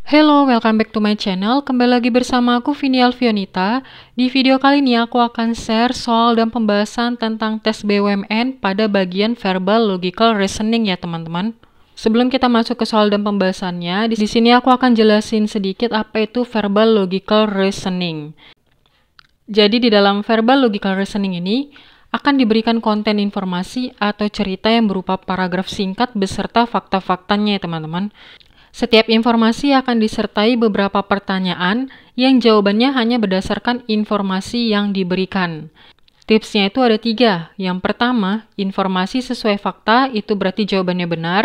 Hello, welcome back to my channel. Kembali lagi bersama aku, Vini Alfionita. Di video kali ini aku akan share soal dan pembahasan tentang tes BUMN pada bagian verbal logical reasoning ya teman-teman. Sebelum kita masuk ke soal dan pembahasannya, di sini aku akan jelasin sedikit apa itu verbal logical reasoning. Jadi di dalam verbal logical reasoning ini akan diberikan konten informasi atau cerita yang berupa paragraf singkat beserta fakta-faktanya ya teman-teman. Setiap informasi akan disertai beberapa pertanyaan yang jawabannya hanya berdasarkan informasi yang diberikan. Tipsnya itu ada 3. Yang pertama, informasi sesuai fakta, itu berarti jawabannya benar.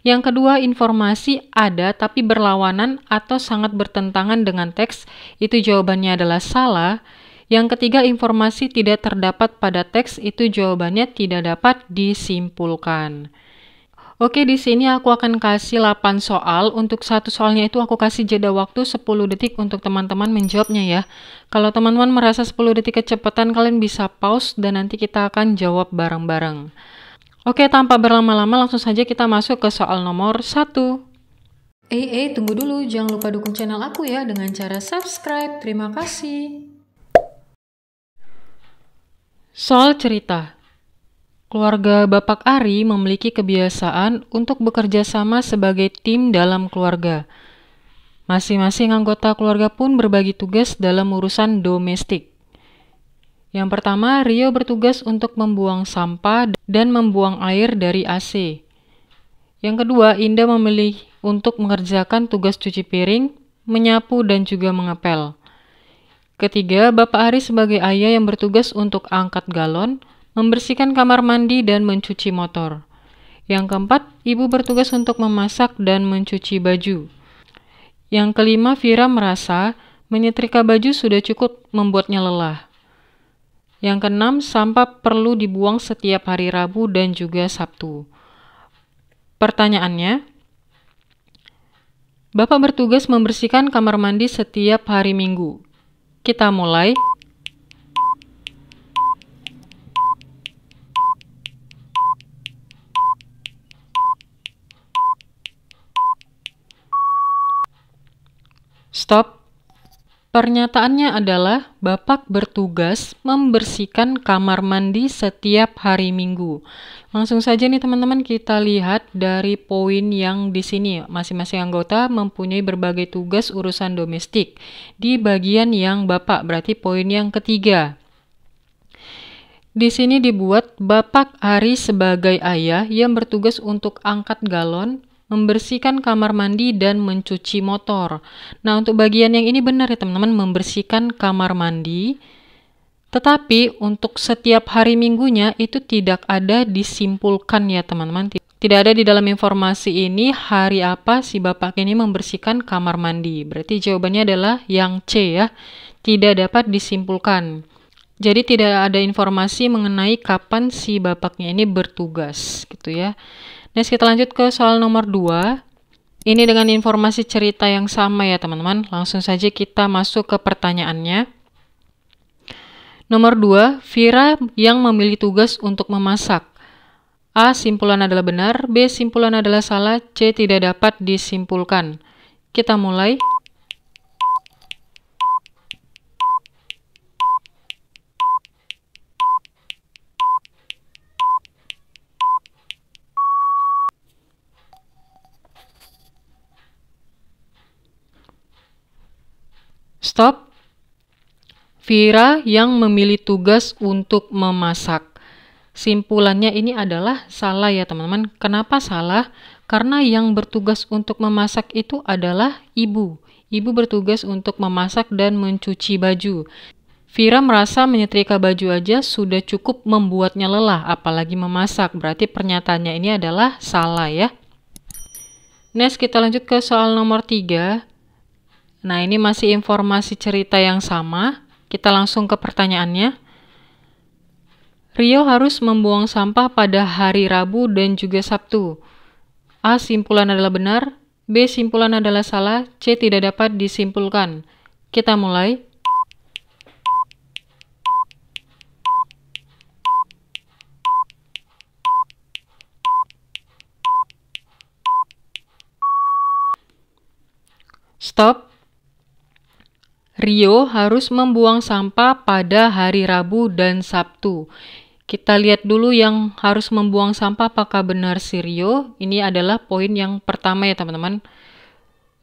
Yang kedua, informasi ada tapi berlawanan atau sangat bertentangan dengan teks, itu jawabannya adalah salah. Yang ketiga, informasi tidak terdapat pada teks, itu jawabannya tidak dapat disimpulkan. Oke, di sini aku akan kasih 8 soal. Untuk satu soalnya itu aku kasih jeda waktu 10 detik untuk teman-teman menjawabnya ya. Kalau teman-teman merasa 10 detik kecepatan, kalian bisa pause dan nanti kita akan jawab bareng-bareng. Oke, tanpa berlama-lama langsung saja kita masuk ke soal nomor 1. Tunggu dulu, jangan lupa dukung channel aku ya dengan cara subscribe. Terima kasih. Soal cerita. Keluarga Bapak Ari memiliki kebiasaan untuk bekerja sama sebagai tim dalam keluarga. Masing-masing anggota keluarga pun berbagi tugas dalam urusan domestik. Yang pertama, Rio bertugas untuk membuang sampah dan membuang air dari AC. Yang kedua, Indah memilih untuk mengerjakan tugas cuci piring, menyapu, dan juga mengepel. Ketiga, Bapak Ari sebagai ayah yang bertugas untuk angkat galon, membersihkan kamar mandi dan mencuci motor. Yang keempat, ibu bertugas untuk memasak dan mencuci baju. Yang kelima, Vira merasa menyetrika baju sudah cukup membuatnya lelah. Yang keenam, sampah perlu dibuang setiap hari Rabu dan juga Sabtu. Pertanyaannya, Bapak bertugas membersihkan kamar mandi setiap hari Minggu. Kita mulai. Stop. Pernyataannya adalah Bapak bertugas membersihkan kamar mandi setiap hari Minggu. Langsung saja nih teman-teman kita lihat dari poin yang di sini. Masing-masing anggota mempunyai berbagai tugas urusan domestik. Di bagian yang Bapak berarti poin yang ketiga. Di sini dibuat Bapak Ari sebagai ayah yang bertugas untuk angkat galon, membersihkan kamar mandi, dan mencuci motor. Nah, untuk bagian yang ini benar ya teman-teman, membersihkan kamar mandi. Tetapi untuk setiap hari minggunya itu tidak ada disimpulkan ya teman-teman. Tidak ada di dalam informasi ini hari apa si bapak ini membersihkan kamar mandi. Berarti jawabannya adalah yang C ya. Tidak dapat disimpulkan. Jadi tidak ada informasi mengenai kapan si bapaknya ini bertugas gitu ya. Next kita lanjut ke soal nomor 2. Ini dengan informasi cerita yang sama ya teman-teman. Langsung saja kita masuk ke pertanyaannya. Nomor 2, Vira yang memilih tugas untuk memasak. A. Simpulan adalah benar, B. Simpulan adalah salah, C. Tidak dapat disimpulkan. Kita mulai. Stop. Vira yang memilih tugas untuk memasak. Simpulannya ini adalah salah ya teman-teman. Kenapa salah? Karena yang bertugas untuk memasak itu adalah ibu. Ibu bertugas untuk memasak dan mencuci baju. Vira merasa menyetrika baju aja sudah cukup membuatnya lelah, apalagi memasak. Berarti pernyataannya ini adalah salah ya. Next kita lanjut ke soal nomor 3. Nah, ini masih informasi cerita yang sama. Kita langsung ke pertanyaannya. Rio harus membuang sampah pada hari Rabu dan juga Sabtu. A. Simpulan adalah benar. B. Simpulan adalah salah. C. Tidak dapat disimpulkan. Kita mulai. Stop. Rio harus membuang sampah pada hari Rabu dan Sabtu. Kita lihat dulu yang harus membuang sampah apakah benar si Rio. Ini adalah poin yang pertama ya teman-teman.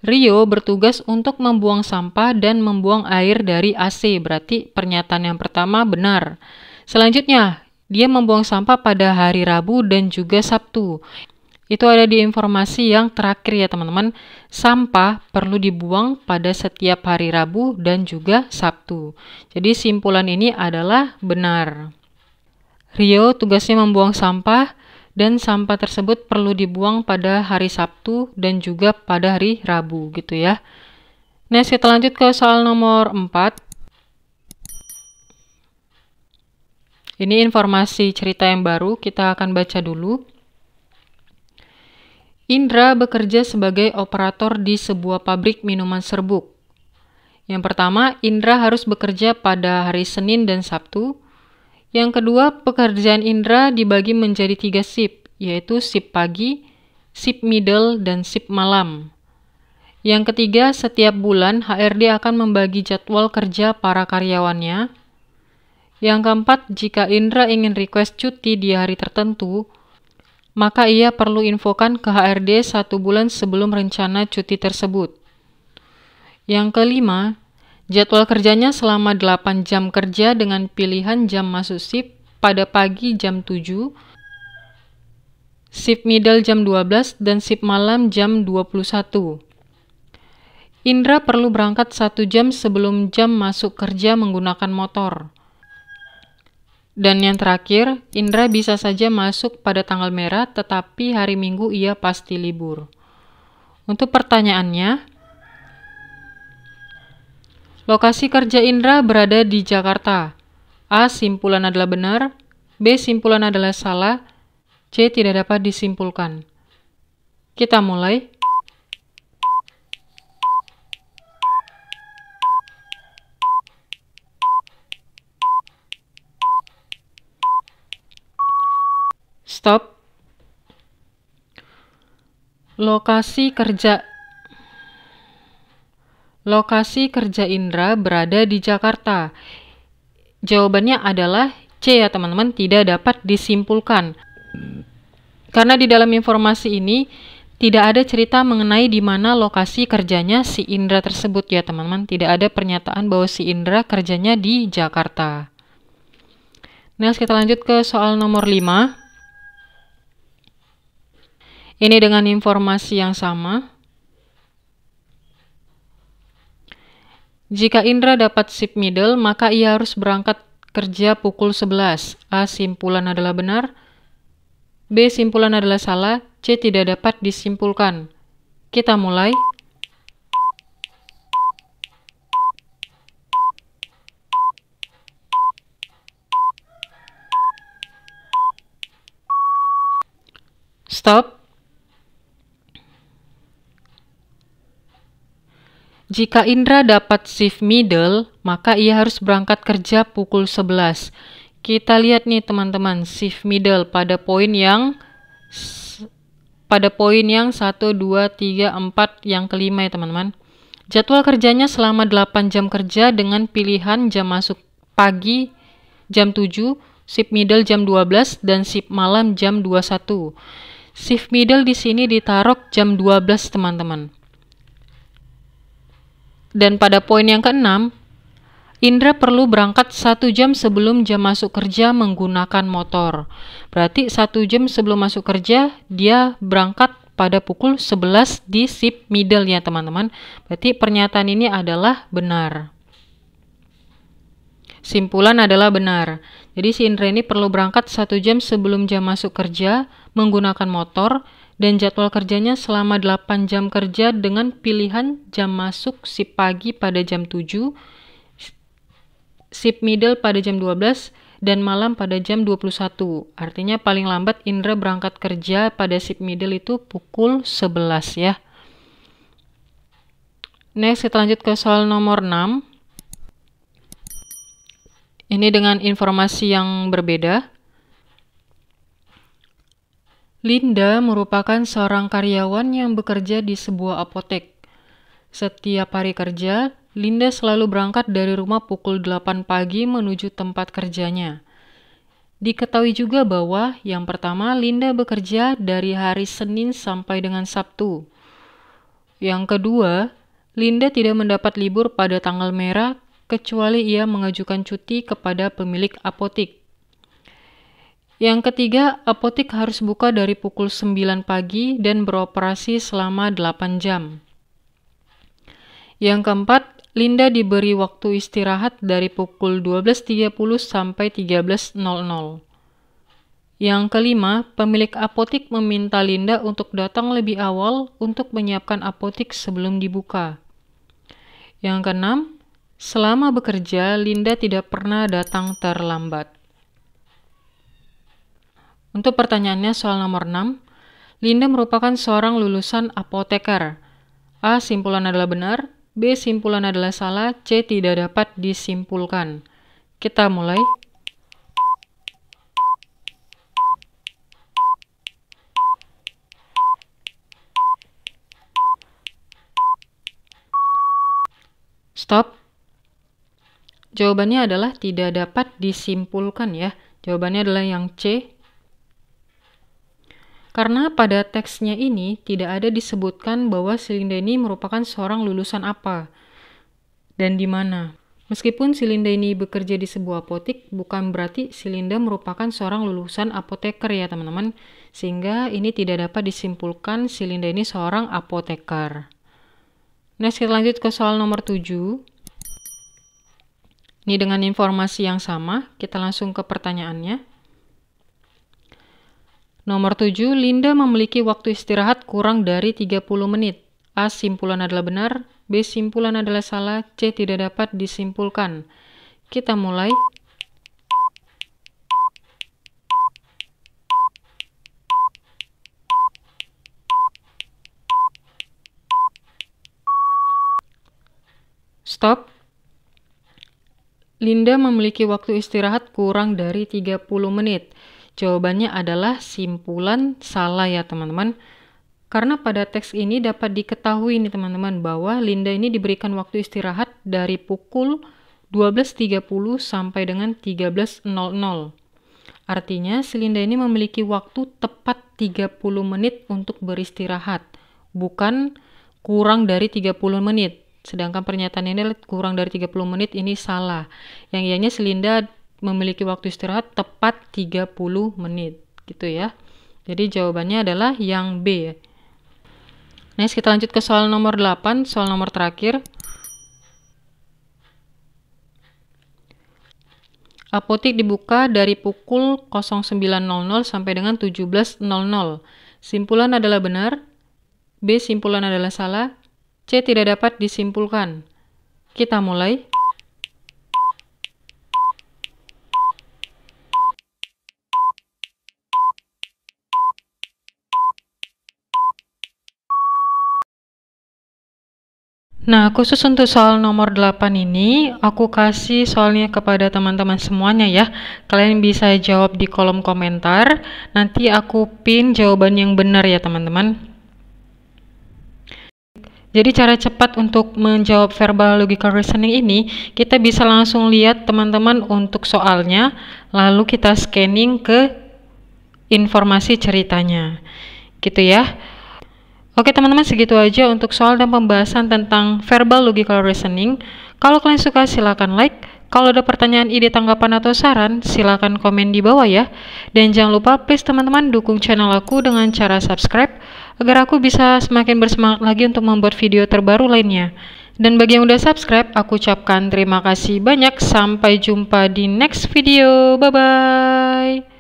Rio bertugas untuk membuang sampah dan membuang air dari AC. Berarti pernyataan yang pertama benar. Selanjutnya, dia membuang sampah pada hari Rabu dan juga Sabtu. Itu ada di informasi yang terakhir ya teman-teman. Sampah perlu dibuang pada setiap hari Rabu dan juga Sabtu. Jadi simpulan ini adalah benar. Rio tugasnya membuang sampah dan sampah tersebut perlu dibuang pada hari Sabtu dan juga pada hari Rabu gitu ya. Nah, kita lanjut ke soal nomor 4. Ini informasi cerita yang baru, kita akan baca dulu. Indra bekerja sebagai operator di sebuah pabrik minuman serbuk. Yang pertama, Indra harus bekerja pada hari Senin dan Sabtu. Yang kedua, pekerjaan Indra dibagi menjadi 3 shift, yaitu shift pagi, shift middle, dan shift malam. Yang ketiga, setiap bulan HRD akan membagi jadwal kerja para karyawannya. Yang keempat, jika Indra ingin request cuti di hari tertentu, maka ia perlu infokan ke HRD 1 bulan sebelum rencana cuti tersebut. Yang kelima, jadwal kerjanya selama 8 jam kerja dengan pilihan jam masuk shift pada pagi jam 7, shift middle jam 12, dan shift malam jam 21. Indra perlu berangkat 1 jam sebelum jam masuk kerja menggunakan motor. Dan yang terakhir, Indra bisa saja masuk pada tanggal merah, tetapi hari Minggu ia pasti libur. Untuk pertanyaannya, lokasi kerja Indra berada di Jakarta. A. Simpulan adalah benar. B. Simpulan adalah salah. C. Tidak dapat disimpulkan. Kita mulai. Stop. Lokasi kerja Indra berada di Jakarta. Jawabannya adalah C ya teman-teman, tidak dapat disimpulkan. Karena di dalam informasi ini tidak ada cerita mengenai di mana lokasi kerjanya si Indra tersebut ya teman-teman. Tidak ada pernyataan bahwa si Indra kerjanya di Jakarta. Nah, kita lanjut ke soal nomor 5. Ini dengan informasi yang sama. Jika Indra dapat shift middle, maka ia harus berangkat kerja pukul 11. A. Simpulan adalah benar. B. Simpulan adalah salah. C. Tidak dapat disimpulkan. Kita mulai. Stop. Jika Indra dapat shift middle, maka ia harus berangkat kerja pukul 11. Kita lihat nih teman-teman, shift middle pada poin yang 1, 2, 3, 4, yang kelima ya teman-teman. Jadwal kerjanya selama 8 jam kerja dengan pilihan jam masuk pagi jam 7, shift middle jam 12, dan shift malam jam 21. Shift middle di sini ditaruh jam 12 teman-teman. Dan pada poin yang ke-6, Indra perlu berangkat 1 jam sebelum jam masuk kerja menggunakan motor. Berarti 1 jam sebelum masuk kerja, dia berangkat pada pukul 11 di shift middle ya teman-teman. Berarti pernyataan ini adalah benar. Simpulan adalah benar. Jadi si Indra ini perlu berangkat 1 jam sebelum jam masuk kerja menggunakan motor. Dan jadwal kerjanya selama 8 jam kerja dengan pilihan jam masuk shift pagi pada jam 7, shift middle pada jam 12, dan malam pada jam 21. Artinya paling lambat Indra berangkat kerja pada shift middle itu pukul 11 ya. Next, kita lanjut ke soal nomor 6. Ini dengan informasi yang berbeda. Linda merupakan seorang karyawan yang bekerja di sebuah apotek. Setiap hari kerja, Linda selalu berangkat dari rumah pukul 8 pagi menuju tempat kerjanya. Diketahui juga bahwa yang pertama, Linda bekerja dari hari Senin sampai dengan Sabtu. Yang kedua, Linda tidak mendapat libur pada tanggal merah kecuali ia mengajukan cuti kepada pemilik apotik. Yang ketiga, apotik harus buka dari pukul 9 pagi dan beroperasi selama 8 jam. Yang keempat, Linda diberi waktu istirahat dari pukul 12.30 sampai 13.00. Yang kelima, pemilik apotik meminta Linda untuk datang lebih awal untuk menyiapkan apotik sebelum dibuka. Yang keenam, selama bekerja, Linda tidak pernah datang terlambat. Untuk pertanyaannya soal nomor 6, Linda merupakan seorang lulusan apoteker. A. Simpulan adalah benar. B. Simpulan adalah salah. C. Tidak dapat disimpulkan. Kita mulai. Stop. Jawabannya adalah tidak dapat disimpulkan ya. Jawabannya adalah yang C. Karena pada teksnya ini tidak ada disebutkan bahwa si Linda ini merupakan seorang lulusan apa dan di mana. Meskipun si Linda ini bekerja di sebuah apotik, bukan berarti si Linda merupakan seorang lulusan apoteker ya teman-teman. Sehingga ini tidak dapat disimpulkan si Linda ini seorang apoteker. Next, kita lanjut ke soal nomor 7. Ini dengan informasi yang sama, kita langsung ke pertanyaannya. Nomor 7, Linda memiliki waktu istirahat kurang dari 30 menit. A. Simpulan adalah benar. B. Simpulan adalah salah. C. Tidak dapat disimpulkan. Kita mulai. Stop. Linda memiliki waktu istirahat kurang dari 30 menit. Jawabannya adalah simpulan salah ya teman-teman. Karena pada teks ini dapat diketahui nih teman-teman bahwa Linda ini diberikan waktu istirahat dari pukul 12.30 sampai dengan 13.00. Artinya si Linda ini memiliki waktu tepat 30 menit untuk beristirahat, bukan kurang dari 30 menit. Sedangkan pernyataan ini kurang dari 30 menit ini salah. Yang ianya si Linda memiliki waktu istirahat tepat 30 menit gitu ya. Jadi jawabannya adalah yang B. Next, kita lanjut ke soal nomor 8, soal nomor terakhir. Apotik dibuka dari pukul 09.00 sampai dengan 17.00. Simpulan adalah benar. B. Simpulan adalah salah. C. Tidak dapat disimpulkan. Kita mulai. Nah, khusus untuk soal nomor 8 ini, aku kasih soalnya kepada teman-teman semuanya ya. Kalian bisa jawab di kolom komentar. Nanti aku pin jawaban yang benar ya teman-teman. Jadi cara cepat untuk menjawab verbal logical reasoning ini, kita bisa langsung lihat teman-teman untuk soalnya, lalu kita scanning ke informasi ceritanya. Gitu ya. Oke teman-teman, segitu aja untuk soal dan pembahasan tentang verbal logical reasoning. Kalau kalian suka silahkan like. Kalau ada pertanyaan, ide, tanggapan, atau saran, silahkan komen di bawah ya. Dan jangan lupa please teman-teman dukung channel aku dengan cara subscribe agar aku bisa semakin bersemangat lagi untuk membuat video terbaru lainnya. Dan bagi yang udah subscribe, aku ucapkan terima kasih banyak. Sampai jumpa di next video. Bye-bye.